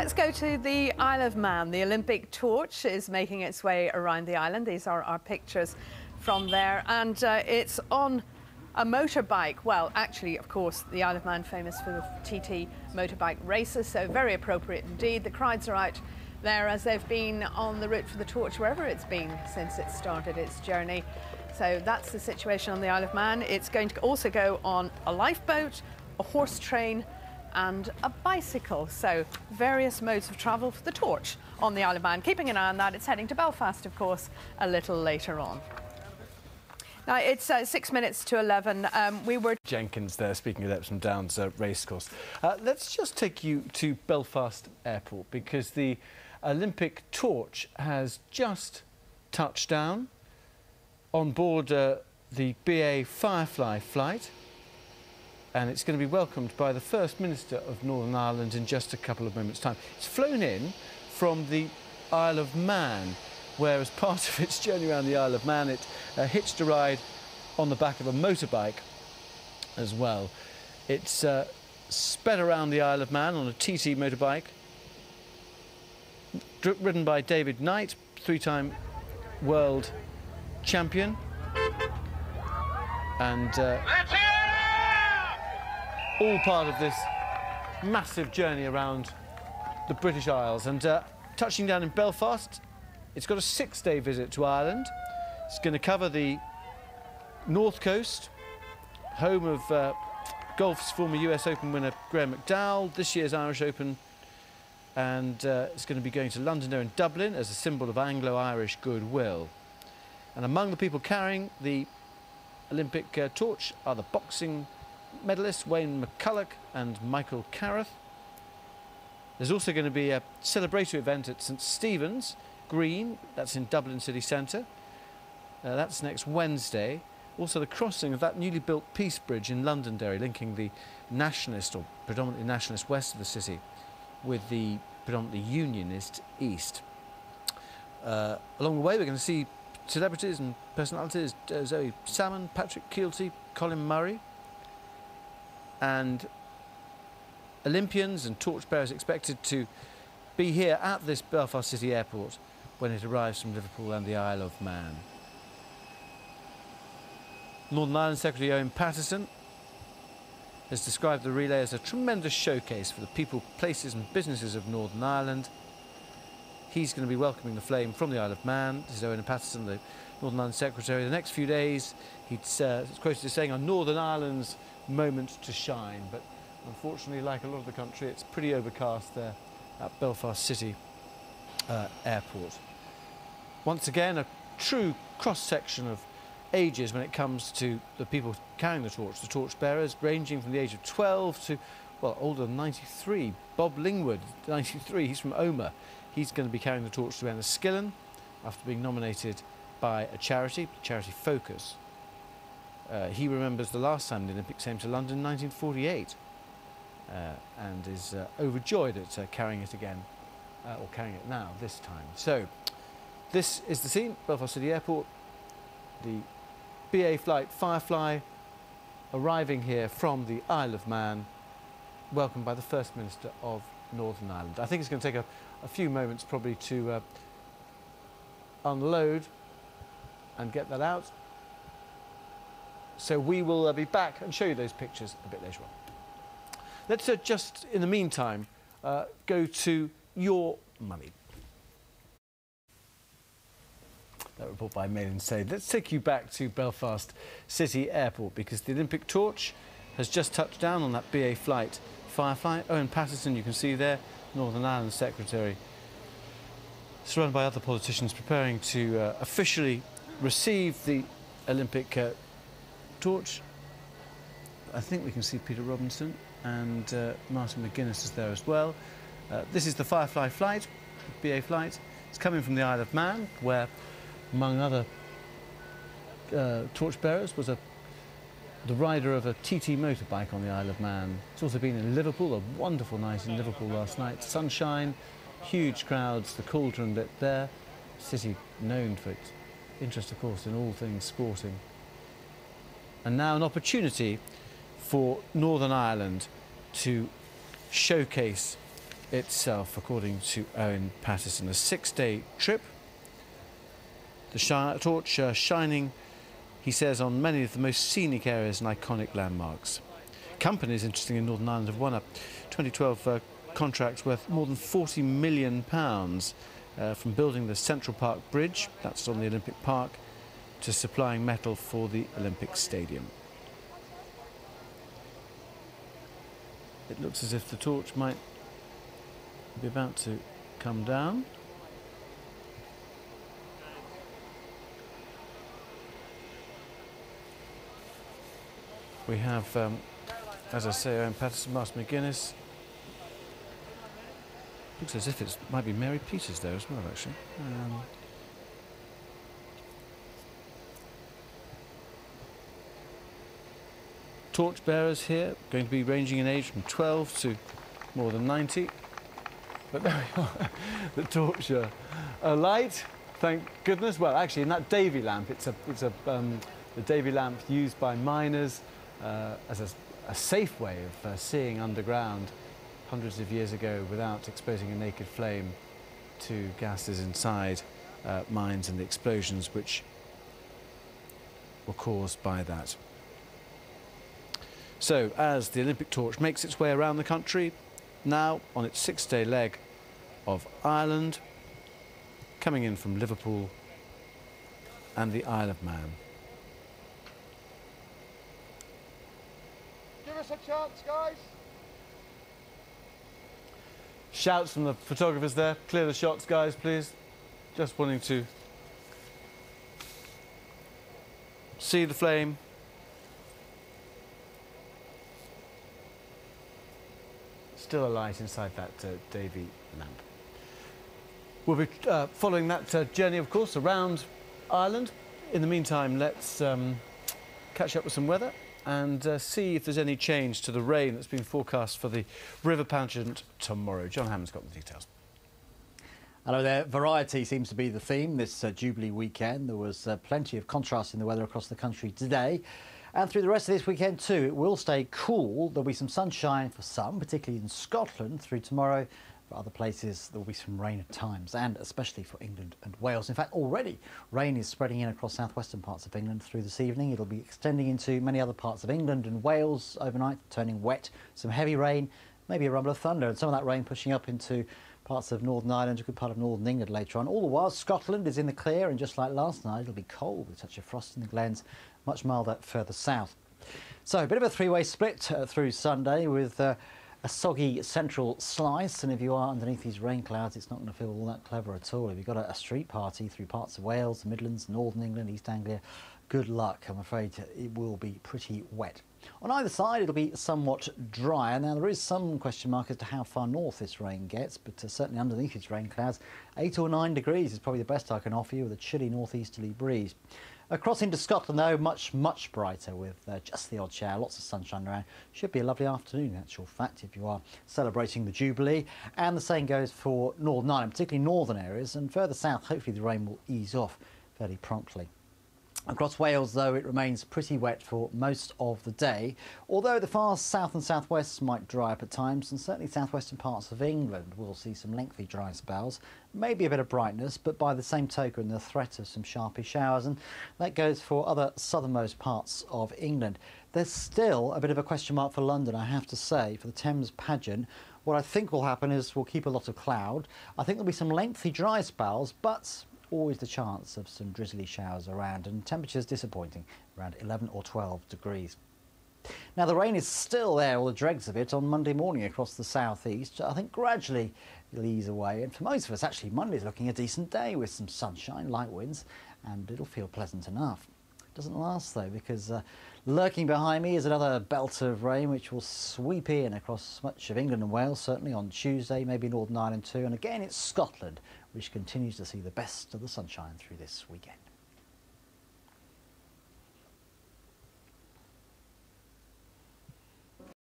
Let's go to the Isle of Man. The Olympic torch is making its way around the island. These are our pictures from there, and it's on a motorbike. Well, actually, of course, the Isle of Man famous for the TT motorbike races, so very appropriate indeed. The crowds are out there as they've been on the route for the torch wherever it's been since it started its journey. So that's the situation on the Isle of Man. It's going to also go on a lifeboat, a horse train and a bicycle. So various modes of travel for the torch on the Isle of Man. Keeping an eye on that, it's heading to Belfast, of course, a little later on. Now, it's 6 minutes to 11. We were... Jenkins there, speaking of Epsom Downs racecourse. Let's just take you to Belfast Airport, because the Olympic torch has just touched down on board the BA Firefly flight, and it's going to be welcomed by the First Minister of Northern Ireland in just a couple of moments' time. It's flown in from the Isle of Man, where as part of its journey around the Isle of Man it hitched a ride on the back of a motorbike as well. It's sped around the Isle of Man on a TT motorbike, ridden by David Knight, three-time world champion, and all part of this massive journey around the British Isles. And touching down in Belfast, it's got a 6-day visit to Ireland. It's going to cover the north coast, home of golf's former US Open winner Graham McDowell, this year's Irish Open, and it's going to be going to Londonderry and Dublin as a symbol of Anglo-Irish goodwill. And among the people carrying the Olympic torch are the boxing medalists Wayne McCulloch and Michael Carruth. There's also going to be a celebratory event at St Stephen's Green, that's in Dublin city centre. That's next Wednesday. Also the crossing of that newly built Peace Bridge in Londonderry, linking the nationalist, or predominantly nationalist, west of the city with the predominantly unionist east. Along the way we're going to see celebrities and personalities, Zoe Salmon, Patrick Keelty, Colin Murray, and Olympians and torchbearers expected to be here at this Belfast City Airport when it arrives from Liverpool and the Isle of Man. Northern Ireland Secretary Owen Paterson has described the relay as a tremendous showcase for the people, places and businesses of Northern Ireland. He's going to be welcoming the flame from the Isle of Man. This is Owen Paterson, the Northern Ireland Secretary. The next few days, he's quoted as saying, "On Northern Ireland's moment to shine." But unfortunately, like a lot of the country, it's pretty overcast there at Belfast City Airport. Once again, a true cross-section of ages when it comes to the people carrying the torch bearers, ranging from the age of 12 to, well, older than 93. Bob Lingwood, 93, he's from Omagh. He's going to be carrying the torch to Enniskillen after being nominated by a charity Focus. He remembers the last time the Olympics came to London in 1948 and is overjoyed at carrying it again, or carrying it now, this time. So, this is the scene, Belfast City Airport. The BA flight Firefly arriving here from the Isle of Man, welcomed by the First Minister of Northern Ireland. I think it's going to take a few moments probably to unload and get that out. So we will be back and show you those pictures a bit later on. Let's just, in the meantime, go to your money. That report by Mail and Say. Let's take you back to Belfast City Airport, because the Olympic torch has just touched down on that BA flight Firefly. Owen Paterson, you can see there, Northern Ireland Secretary, surrounded by other politicians preparing to officially receive the Olympic torch. I think we can see Peter Robinson, and Martin McGuinness is there as well. This is the Firefly flight, BA flight. It's coming from the Isle of Man, where, among other torchbearers, was the rider of a TT motorbike on the Isle of Man. It's also been in Liverpool, a wonderful night in Liverpool last night. Sunshine, huge crowds, the cauldron lit there. City known for its interest, of course, in all things sporting. And now an opportunity for Northern Ireland to showcase itself, according to Owen Patterson. A 6-day trip. The torch shining, he says, on many of the most scenic areas and iconic landmarks. Companies, interesting, in Northern Ireland have won a 2012 contract worth more than £40 million from building the Central Park Bridge, that's on the Olympic Park, to supplying metal for the Olympic Stadium. It looks as if the torch might be about to come down. We have, as I say, Owen Patterson, Master McGuinness. Looks as if it might be Mary Peters there as well, actually. Torch bearers here, going to be ranging in age from 12 to more than 90. But there we are, the torch alight, thank goodness. Well, actually, in that Davy lamp, it's the Davy lamp used by miners as a safe way of seeing underground hundreds of years ago without exposing a naked flame to gases inside mines and the explosions which were caused by that. So, as the Olympic torch makes its way around the country, now on its 6-day leg of Ireland, coming in from Liverpool and the Isle of Man. Give us a chance, guys. Shouts from the photographers there. Clear the shots, guys, please. Just wanting to see the flame. Still alight inside that Davy lamp. We'll be following that journey, of course, around Ireland. In the meantime, let's catch up with some weather and see if there's any change to the rain that's been forecast for the river pageant tomorrow. John Hammond's got the details. Hello there. Variety seems to be the theme this Jubilee weekend. There was plenty of contrast in the weather across the country today. And through the rest of this weekend too, it will stay cool. There'll be some sunshine for some, particularly in Scotland through tomorrow. For other places, there will be some rain at times, and especially for England and Wales. In fact, already rain is spreading in across southwestern parts of England through this evening. It'll be extending into many other parts of England and Wales overnight, turning wet. Some heavy rain, maybe a rumble of thunder, and some of that rain pushing up into parts of Northern Ireland, a good part of Northern England later on. All the while, Scotland is in the clear, and just like last night, it'll be cold with a touch of frost in the glens, much milder further south. So a bit of a three-way split through Sunday with a soggy central slice, and if you are underneath these rain clouds, it's not going to feel all that clever at all. If you've got a street party through parts of Wales, the Midlands, Northern England, East Anglia, good luck. I'm afraid it will be pretty wet. On either side, it'll be somewhat drier. Now, there is some question mark as to how far north this rain gets, but certainly underneath these rain clouds, 8 or 9 degrees is probably the best I can offer you with a chilly northeasterly breeze. Across into Scotland, though, much brighter with just the odd shower, lots of sunshine around. Should be a lovely afternoon, in actual fact, if you are celebrating the Jubilee. And the same goes for Northern Ireland, particularly northern areas, and further south, hopefully the rain will ease off fairly promptly. Across Wales, though, it remains pretty wet for most of the day, although the far south and southwest might dry up at times, and certainly southwestern parts of England will see some lengthy dry spells, maybe a bit of brightness, but by the same token the threat of some sharpy showers, and that goes for other southernmost parts of England. There's still a bit of a question mark for London, I have to say, for the Thames pageant. What I think will happen is we'll keep a lot of cloud. I think there'll be some lengthy dry spells, but always the chance of some drizzly showers around, and temperatures disappointing, around 11 or 12 degrees. Now, the rain is still there, or the dregs of it, on Monday morning across the southeast. I think gradually it'll ease away, and for most of us, actually, Monday's looking a decent day with some sunshine, light winds, and it'll feel pleasant enough. It doesn't last, though, because lurking behind me is another belt of rain which will sweep in across much of England and Wales, certainly on Tuesday, maybe Northern Ireland too, and again it's Scotland, which continues to see the best of the sunshine through this weekend.